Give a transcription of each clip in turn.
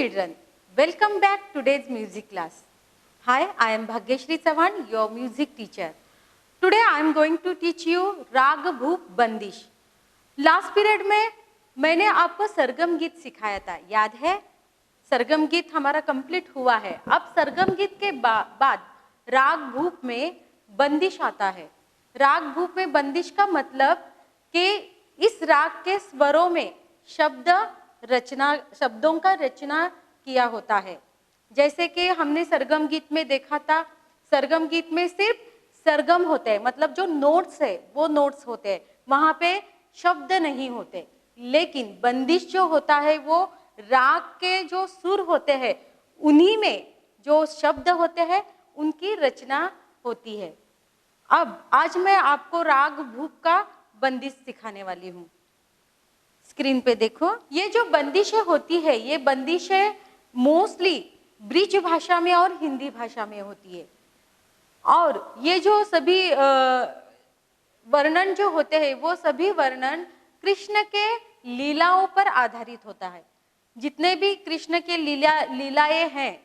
children, welcome back to today's music class. Hi, I am Bhagyashri Chavan, your music teacher. Today I am going to teach you राग भूप बंदिश. Last period में मैंने आपको सरगम गीत सिखाया था, याद है? सरगम गीत हमारा कंप्लीट हुआ है. अब सरगम गीत के बाद राग भूप में बंदिश आता है. राग भूप में बंदिश का मतलब कि इस राग के स्वरों में शब्दों का रचना किया होता है. जैसे कि हमने सरगम गीत में देखा था, सरगम गीत में सिर्फ सरगम होते हैं, मतलब जो नोट्स है वो नोट्स होते हैं, वहां पे शब्द नहीं होते. लेकिन बंदिश जो होता है वो राग के जो सुर होते हैं उन्हीं में जो शब्द होते हैं उनकी रचना होती है. अब आज मैं आपको राग भूप का बंदिश सिखाने वाली हूँ. स्क्रीन पे देखो, ये जो बंदिशें होती है ये बंदिशें मोस्टली ब्रिज भाषा में और हिंदी भाषा में होती है. और ये जो सभी वर्णन जो होते हैं वो सभी वर्णन कृष्ण के लीलाओं पर आधारित होता है. जितने भी कृष्ण के लीलाएं हैं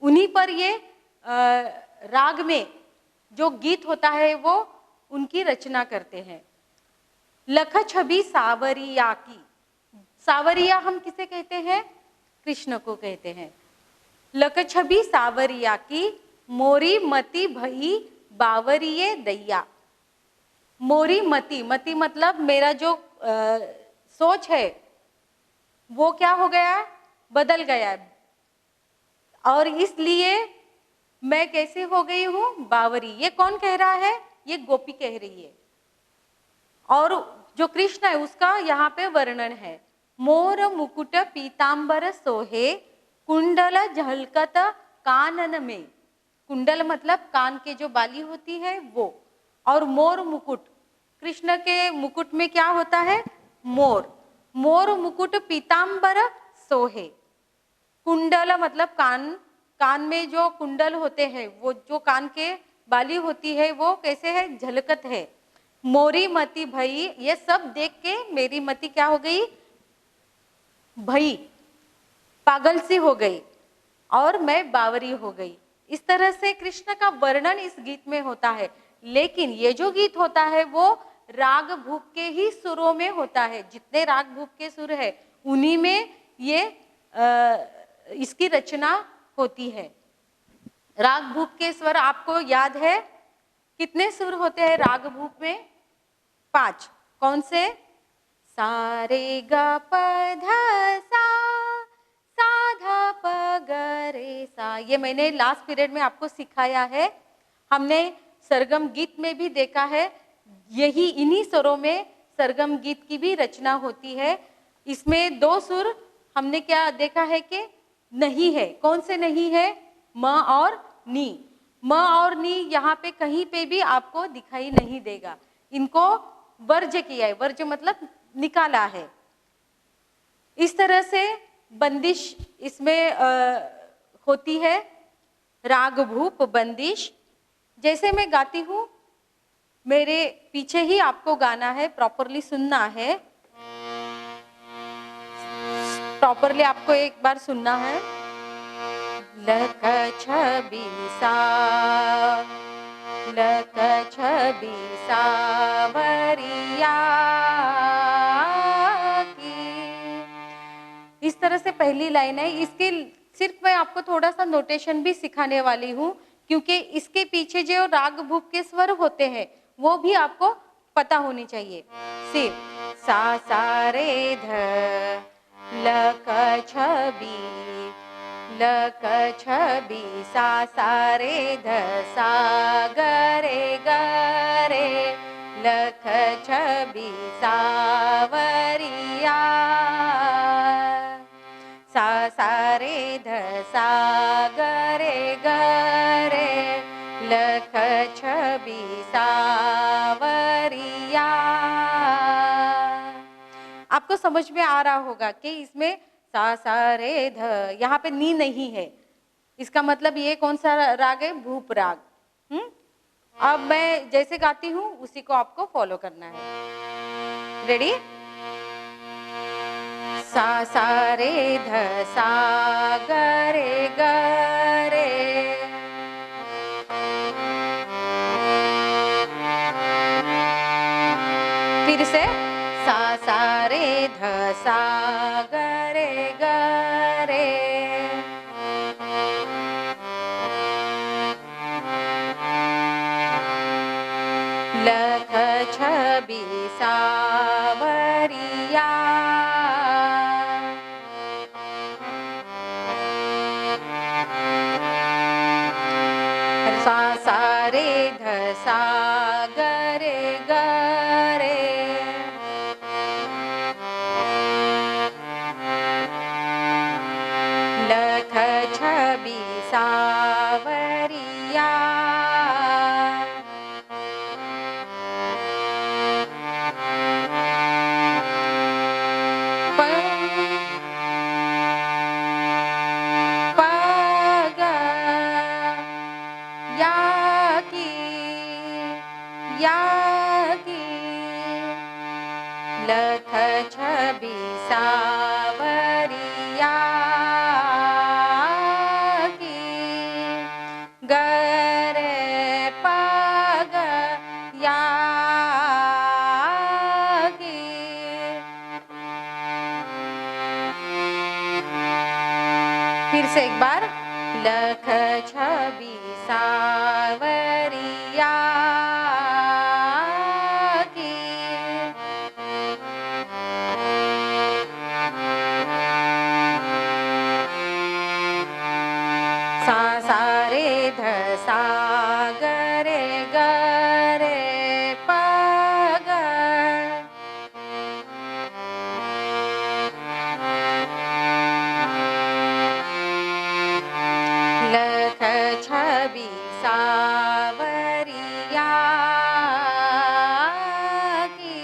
उन्हीं पर ये राग में जो गीत होता है वो उनकी रचना करते हैं. लख छवि सावरिया की, सावरिया हम किसे कहते हैं? कृष्ण को कहते हैं. लख छवि सावरिया की, मोरी मति भई बावरिये दैया. मोरी मति, मति मतलब मेरा जो सोच है वो क्या हो गया? बदल गया. और इसलिए मैं कैसे हो गई हूँ? बावरी. ये कौन कह रहा है? ये गोपी कह रही है. और जो कृष्ण है उसका यहाँ पे वर्णन है. मोर मुकुट पीतांबर सोहे, कुंडल झलकत कानन में. कुंडल मतलब कान के जो बाली होती है वो, और मोर मुकुट, कृष्ण के मुकुट में क्या होता है? मोर. मोर मुकुट पीतांबर सोहे. कुंडल मतलब कान, कान में जो कुंडल होते हैं वो जो कान के बाली होती है वो कैसे है? झलकत है. मोरी मति भई, ये सब देख के मेरी मति क्या हो गई? भई, पागल सी हो गई और मैं बावरी हो गई. इस तरह से कृष्ण का वर्णन इस गीत में होता है. लेकिन ये जो गीत होता है वो राग भूप के ही सुरों में होता है. जितने राग भूप के सुर है उन्हीं में ये इसकी रचना होती है. राग भूप के स्वर आपको याद है? कितने सुर होते हैं राग भूप में? 5. कौन से? सा रे ग प ध सा, सा ध प ग रे सा. ये मैंने लास्ट पीरियड में आपको सिखाया है. हमने सरगम गीत में भी देखा है. यही इन्हीं स्वरों में सरगम गीत की भी रचना होती है. इसमें 2 सुर हमने क्या देखा है कि नहीं है. कौन से नहीं है? म और नी. म और नी यहाँ पे कहीं पे भी आपको दिखाई नहीं देगा. इनको वर्ज किया है. वर्ज मतलब निकाला है. इस तरह से बंदिश इसमें होती है, राग भूप बंदिश. जैसे मैं गाती हूँ मेरे पीछे ही आपको गाना है, प्रॉपरली सुनना है. प्रॉपरली आपको एक बार सुनना है. लख छवि सा, लख छवि सावरिया की. इस तरह से पहली लाइन है. इसके सिर्फ मैं आपको थोड़ा सा नोटेशन भी सिखाने वाली हूँ क्योंकि इसके पीछे जो राग भूप के स्वर होते हैं वो भी आपको पता होनी चाहिए. सिर्फ सा सा रे ध, लख छवि, लख छवि सा सा रे ध सा ग रे, लख छवि सावरिया. सा सा रे ध सा ग रे, लख छवि सावरिया. आपको समझ में आ रहा होगा कि इसमें सा सा रे ध, यहाँ पे नी नहीं है. इसका मतलब ये कौन सा राग है? भूप राग. अब मैं जैसे गाती हूँ उसी को आपको फॉलो करना है. रेडी? सा सा रे ध सा ग रे ग रे। फिर से सा सा रे ध सा ग रे ग रे। लख छबि सावरिया। सा सा रे ध सा ग रे ग रे। लख छबि सावरिया। लख छबि सावरिया की। ग रे प ग या की। फिर से एक बार लख छबि सावरिया की। सा सा रे ध सा ग रे ग रे प ग। लख छबि सावरिया की।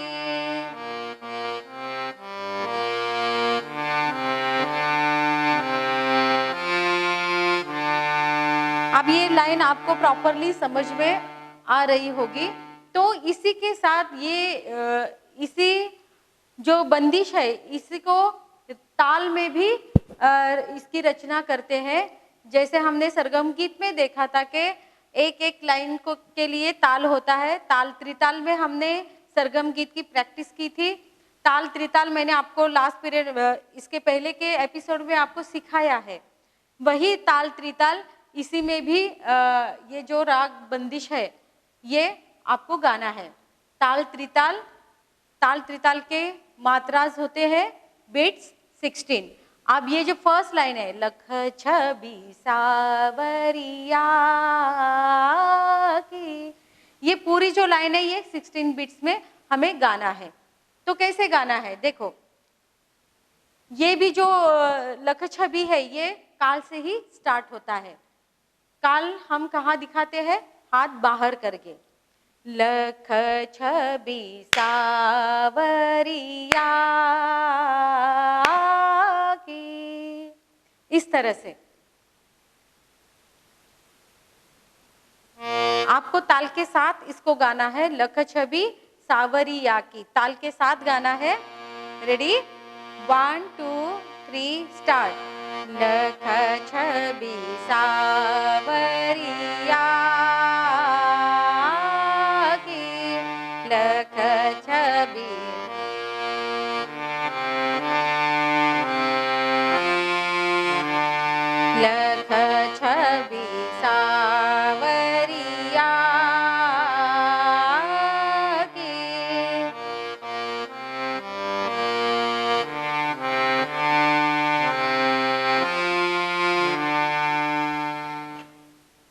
अब ये लाइन आपको प्रॉपरली समझ में आ रही होगी। तो इसी के साथ ये इसी जो बंदिश है इसी को ताल में भी इसकी रचना करते हैं। जैसे हमने सरगम गीत में देखा था कि एक एक लाइन को के लिए ताल होता है। ताल त्रिताल में हमने सरगम गीत की प्रैक्टिस की थी। ताल त्रिताल मैंने आपको लास्ट पीरियड इसके पहले के एपिसोड में आपको सिखाया है। वही ताल त्रिताल इसी में भी ये जो राग बंदिश है ये आपको गाना है। ताल त्रिताल के मात्रास होते हैं बीट्स 16। अब ये जो फर्स्ट लाइन है लख छबि सावरिया की, ये पूरी जो लाइन है ये 16 बीट्स में हमें गाना है। तो कैसे गाना है देखो, ये भी जो लख छबि है ये काल से ही स्टार्ट होता है। काल हम कहाँ दिखाते हैं? हाथ बाहर करके। लख छबि सावरिया की, इस तरह से आपको ताल के साथ इसको गाना है। लख छबि सावरिया की ताल के साथ गाना है। Ready 1 2 3 start. लख छबि सावरिया की। लख छबि लख छबि सावरिया की।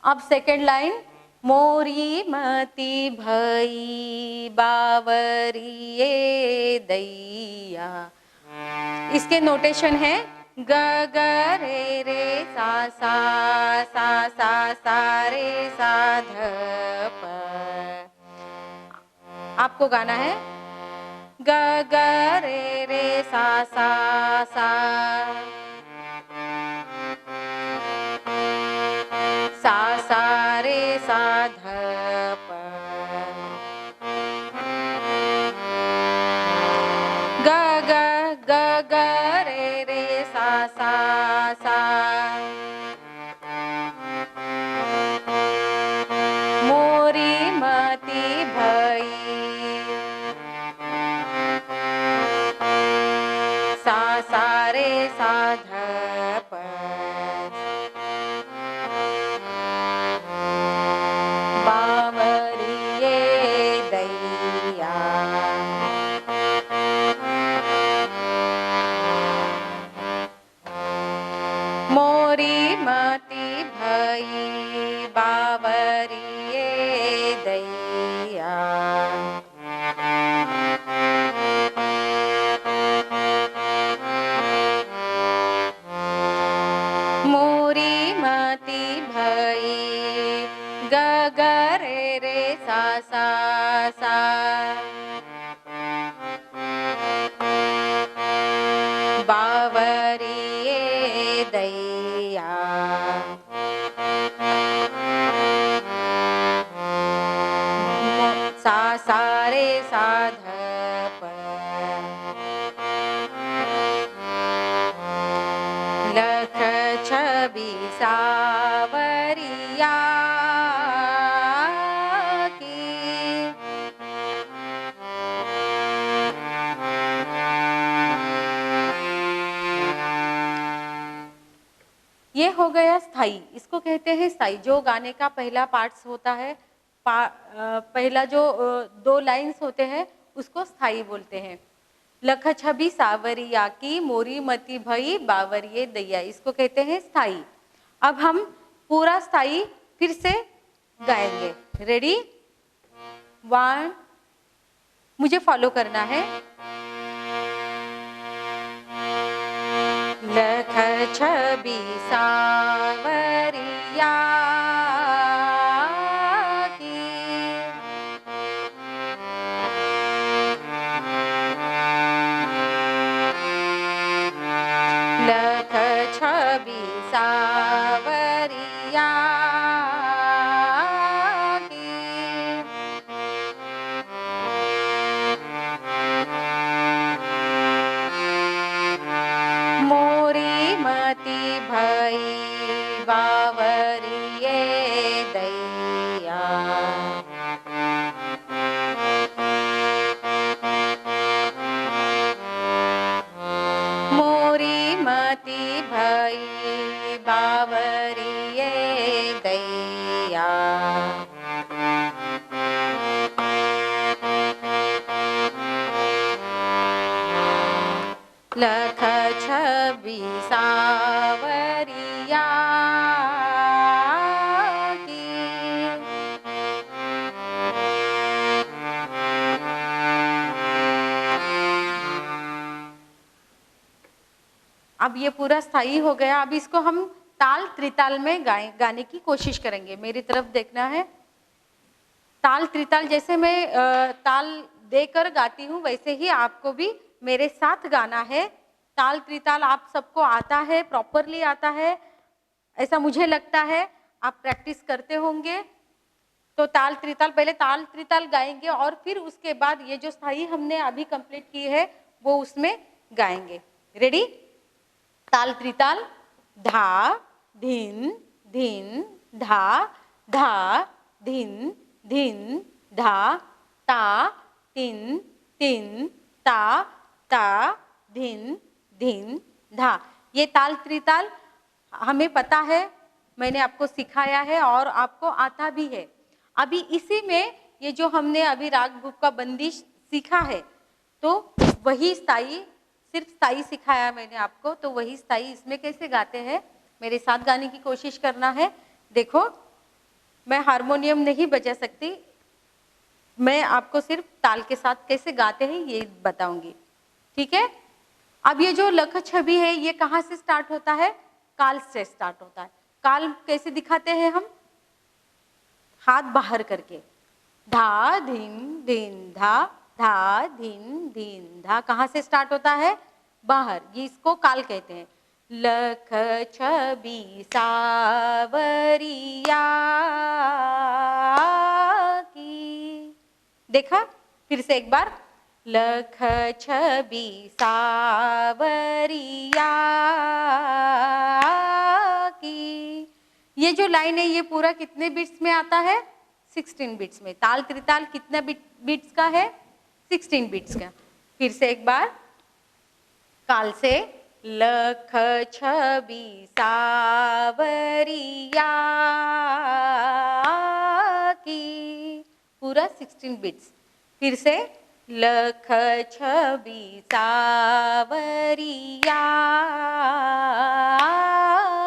अब सेकेंड लाइन, मोरी मति भई बावरिये दैया। इसके नोटेशन है ग ग रे रे सा सा सा सा सा रे सा ध प। आपको गाना है ग ग रे रे सा सा सा सा सा रे सा ध प। ग ग ग ग रे सा सा सा, मोरी मती भई सा सा रे सा ध प, बावरिये दैया, मोरी मती भई बावरिये दैया, मोरी मती भई ग ग रे रे सा सा सा, बावरिये दैया, सा सा रे सा ध प, लख छवि सावरिया की, ये हो गया स्थाई। इसको कहते हैं स्थाई। जो गाने का पहला पार्ट्स होता है, पहला जो दो लाइंस होते हैं उसको स्थाई बोलते हैं। लख छवि सावरिया की, मोरी मती भई बावरिये दैया, इसको कहते हैं स्थाई। अब हम पूरा स्थाई फिर से गाएंगे। रेडी? 1, मुझे फॉलो करना है। लख छवि सावरिया की, लख छवि सावरिया की, मोरी मती भई बावरिये दैया, मोरी मती भई बावरिये दैया, लख छवि सावरिया की, अब ये पूरा स्थाई हो गया। अब इसको हम ताल त्रिताल में गाने की कोशिश करेंगे। मेरी तरफ देखना है। ताल त्रिताल जैसे मैं ताल देकर गाती हूँ वैसे ही आपको भी मेरे साथ गाना है। ताल त्रिताल आप सबको आता है, प्रॉपरली आता है, ऐसा मुझे लगता है। आप प्रैक्टिस करते होंगे। तो ताल त्रिताल, पहले ताल त्रिताल गाएंगे और फिर उसके बाद ये जो स्थाई हमने अभी कंप्लीट की है वो उसमें गाएंगे। रेडी? ताल त्रिताल। धा धिन धिन धा, धा धिन धिन धा, ता तिन तिन ता, ता धिन धिन धा। ये ताल त्रिताल हमें पता है, मैंने आपको सिखाया है और आपको आता भी है। अभी इसी में ये जो हमने अभी राग भूप का बंदिश सीखा है, तो वही स्थाई, सिर्फ स्थाई सिखाया मैंने आपको, तो वही स्थाई इसमें कैसे गाते हैं मेरे साथ गाने की कोशिश करना है। देखो, मैं हारमोनियम नहीं बजा सकती, मैं आपको सिर्फ ताल के साथ कैसे गाते हैं ये बताऊंगी। ठीक है? अब ये जो लख छवि है ये कहाँ से स्टार्ट होता है? काल से स्टार्ट होता है। काल कैसे दिखाते हैं हम? हाथ बाहर करके, धा धिन धिन धा, धा धिन धिन धा। कहाँ से स्टार्ट होता है? बाहर। ये इसको काल कहते हैं। लख छवि सावरिया की। देखा? फिर से एक बार। लख छबी सावरिया की। ये जो लाइन है ये पूरा कितने बिट्स में आता है? 16 बिट्स में। ताल त्रिताल कितने बिट्स का है? 16 बिट्स का। फिर से एक बार, काल से लख छबी सावरिया की, पूरा 16 बिट्स। फिर से लख छबी सावरिया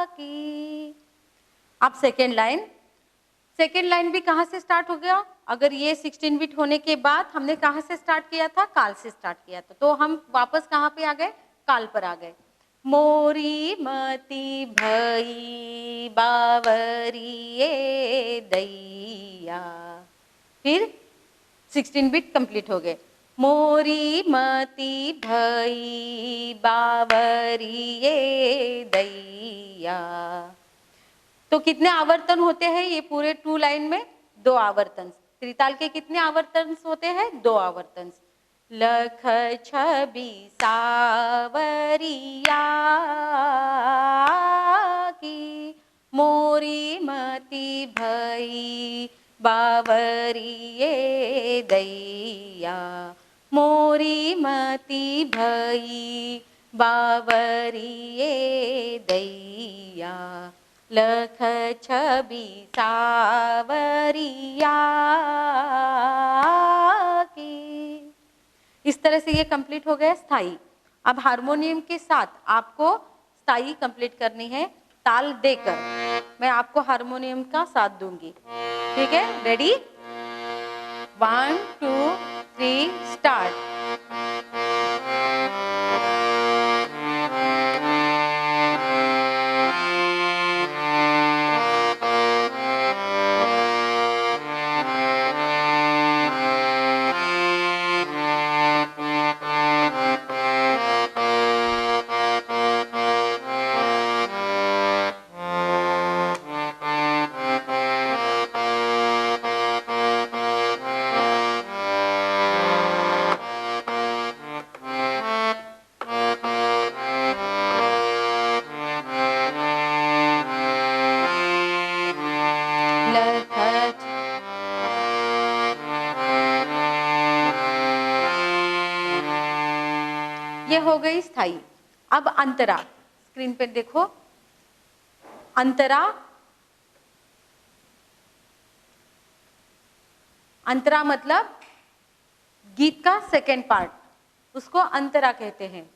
की। अब सेकेंड लाइन, सेकेंड लाइन भी कहाँ से स्टार्ट हो गया? अगर ये 16 बिट होने के बाद हमने कहाँ से स्टार्ट किया था? काल से स्टार्ट किया था। तो हम वापस कहाँ पे आ गए? काल पर आ गए। मोरी मती भई बावरिए दैया। फिर 16 बिट कंप्लीट हो गए। मोरी मती भई बावरिए दैया। तो कितने आवर्तन होते हैं ये पूरे 2 लाइन में? 2 आवर्तन। त्रिताल के कितने आवर्तन होते हैं? 2 आवर्तन। लख छबी सावरिया की, मोरी मती भई बावरिए दैया। मोरी मती भई बावरिए दैया। लख छबी सावरिया की। इस तरह से ये कंप्लीट हो गया स्थाई। अब हारमोनियम के साथ आपको स्थाई कंप्लीट करनी है ताल देकर। मैं आपको हारमोनियम का साथ दूंगी, ठीक है? रेडी? 1 2 3 स्टार्ट। ये हो गई स्थाई। अब अंतरा, स्क्रीन पे देखो। अंतरा, अंतरा मतलब गीत का सेकेंड पार्ट, उसको अंतरा कहते हैं।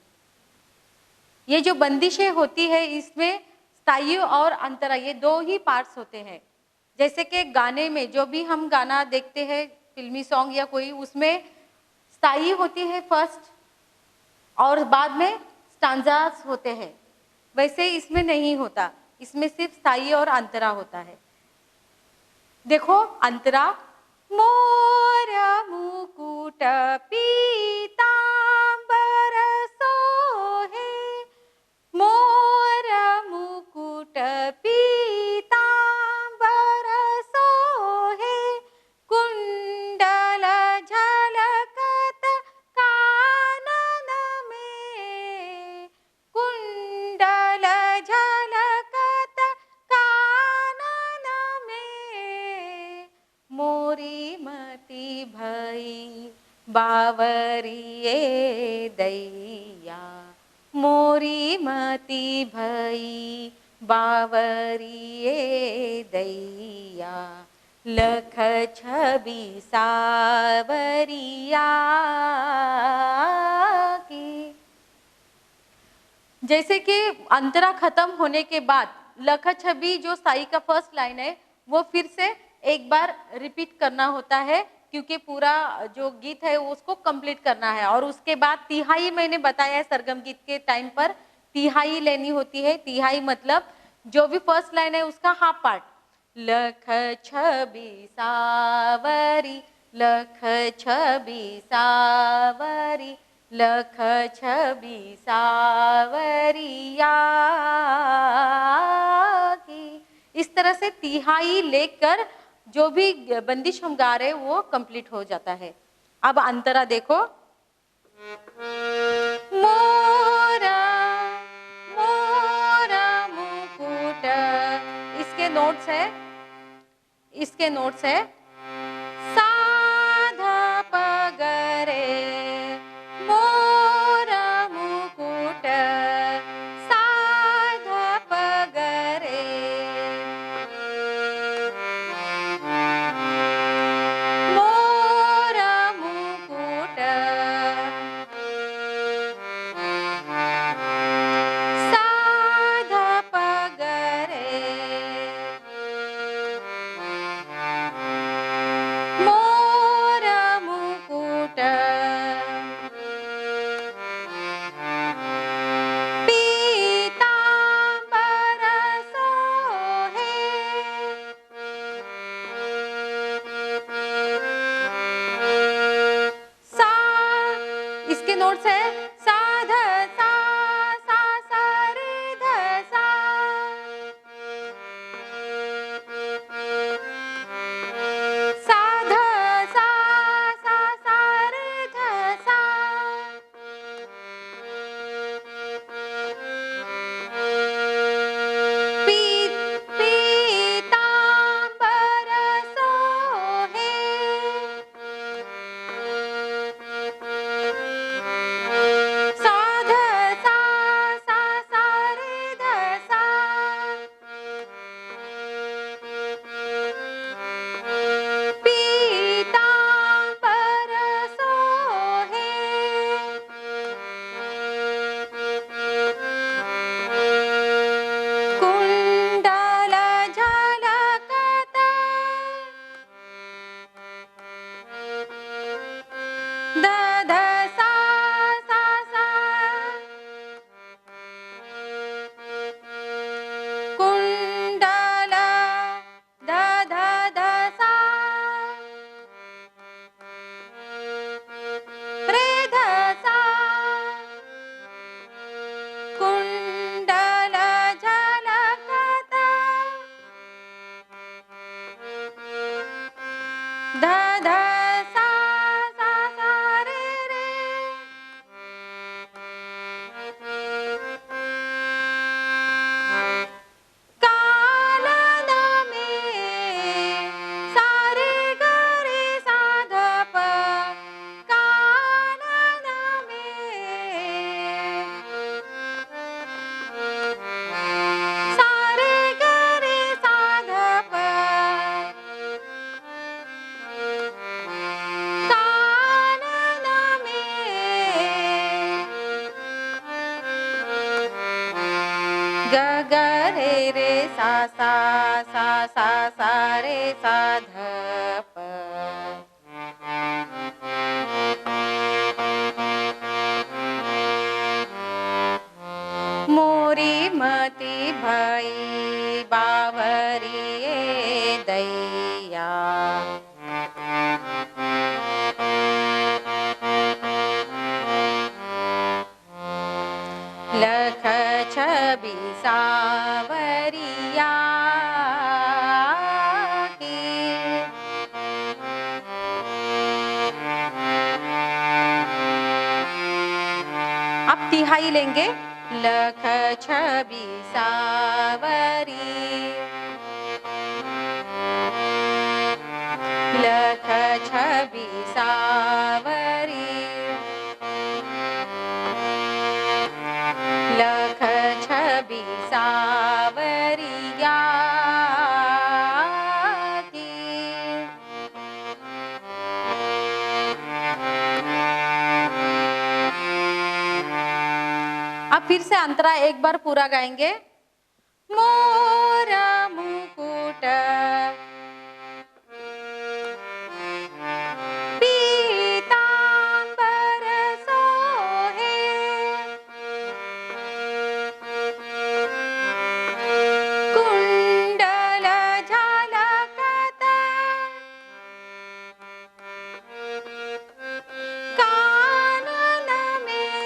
ये जो बंदिशें होती है इसमें स्थायी और अंतरा ये 2 ही पार्ट्स होते हैं। जैसे कि गाने में जो भी हम गाना देखते हैं, फिल्मी सॉन्ग या कोई, उसमें स्थायी होती है फर्स्ट और बाद में स्टांजास होते हैं। वैसे इसमें नहीं होता, इसमें सिर्फ स्थायी और अंतरा होता है। देखो अंतरा, मोर मुकुट पीतांबर सोहे, मोर मुकुट पीतांबर सोहे, कुंडल झलकत कानन में, कुंडल झलकत कानन में, मोरी मती भई बावरिए दैया। मोरी मती भई बावरिए दैया। लख छबी सावरिया की। जैसे कि अंतरा खत्म होने के बाद लख छबी जो साई का फर्स्ट लाइन है वो फिर से एक बार रिपीट करना होता है, क्योंकि पूरा जो गीत है उसको कंप्लीट करना है। और उसके बाद तिहाई मैंने बताया है, सरगम गीत के टाइम पर तिहाई लेनी होती है। तिहाई मतलब जो भी फर्स्ट लाइन है उसका हाफ पार्ट। लख छबी सावरी, लख छबी सावरी, लख छबी सावरिया की। इस तरह से तिहाई लेकर जो भी बंदिश हम गा रहे हैं वो कंप्लीट हो जाता है। अब अंतरा देखो, मोरा मोरा मुकुट, इसके नोट्स है, इसके नोट्स है सा धा प ग रे, मोरा मुकुट सा धा प ग रे, मोरा मुकुट सा धा प ग रे, मोरा मुकुट पीतांबर सोहे, सा, इसके नोट्स है सा ध सा रे ध सा, सा ध सा रे ध सा, पी पीतांबर सोहे, सा ध सा रे ध सा, पीतांबर सोहे, कुंडल झलकत, द ध सा कुंडल ध ध ध सा, रे ध सा, कुंडल झलकत, ध ध सा रे रे, कानन में सा रे ग रे सा ध प, कानन में सा रे ग रे सा ध प, कानन में ग ग रे सा रे सा ध प, मोरी मति भई बावरी दैया, लख छबि सावरिया की, अब तिहाई लेंगे, लख छबि सावरी, लख छबि सावरी, लख छबि सावरिया की, अब फिर से अंतरा एक बार पूरा गाएंगे, मोरा मुकुट पीतांबर सोहे, कुंडल झलकत, कानन में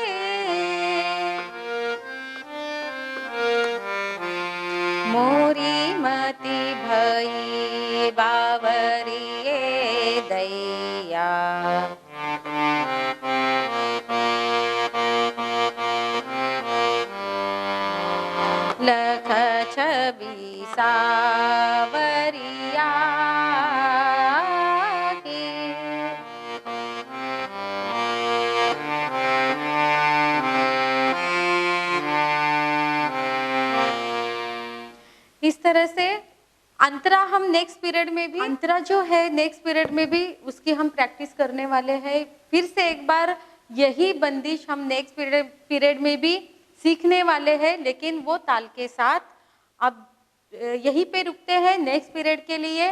मोरी मति भई बावरिये दैया, लख छवि सावरिया की। इस तरह से अंतरा हम नेक्स्ट पीरियड में भी, अंतरा जो है नेक्स्ट पीरियड में भी उसकी हम प्रैक्टिस करने वाले हैं। फिर से एक बार यही बंदिश हम नेक्स्ट पीरियड में भी सीखने वाले हैं, लेकिन वो ताल के साथ। अब यहीं पे रुकते हैं नेक्स्ट पीरियड के लिए।